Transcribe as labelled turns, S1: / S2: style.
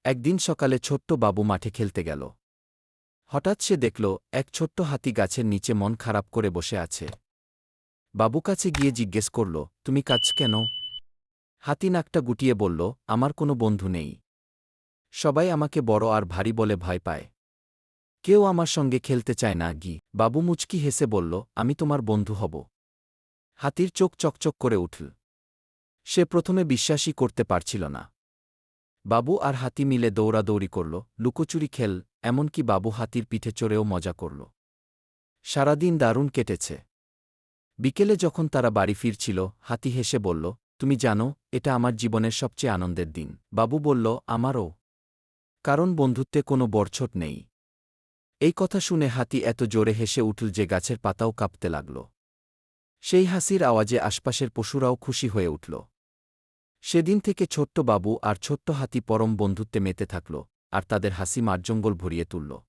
S1: একদিন সকালে ছোট্ট বাবু মাঠে খেলতে গেল। হঠাৎ সে দেখল এক ছোট্ট হাতি গাছের নিচে মন খারাপ করে বসে আছে। বাবু কাছে গিয়ে জিজ্ঞেস করল, তুমি কাঁদছ কেন? হাতি নাকটা গুটিয়ে বলল, আমার কোনো বন্ধু নেই। সবাই আমাকে বড় আর ভারী বলে ভয় পায়। কেউ আমার সঙ্গে খেলতে চায় না। বাবু মুচকি হেসে বলল, আমি তোমার বন্ধু হব। হাতির চোখ চকচক করে উঠল। সে প্রথমে বিশ্বাসই করতে পারছিল না। বাবু আর হাতি মিলে দৌড়াদৌড়ি করল, লুকোচুরি খেল, এমনকি বাবু হাতির পিঠে চড়েও মজা করল। সারাদিন দারুণ কেটেছে। বিকেলে যখন তারা বাড়ি ফিরছিল, হাতি হেসে বলল, তুমি জানো, এটা আমার জীবনের সবচেয়ে আনন্দের দিন। বাবু বলল, আমারও। কারণ বন্ধুত্বে কোনো বরছট নেই। এই কথা শুনে হাতি এত জোরে হেসে উঠল যে গাছের পাতাও কাঁপতে লাগল। সেই হাসির আওয়াজে আশপাশের পশুরাও খুশি হয়ে উঠল। সেদিন থেকে ছোট্ট বাবু আর ছোট্ট হাতি পরম বন্ধুত্বে মেতে থাকল, আর তাদের হাসি মাঠ জঙ্গল ভরিয়ে তুলল।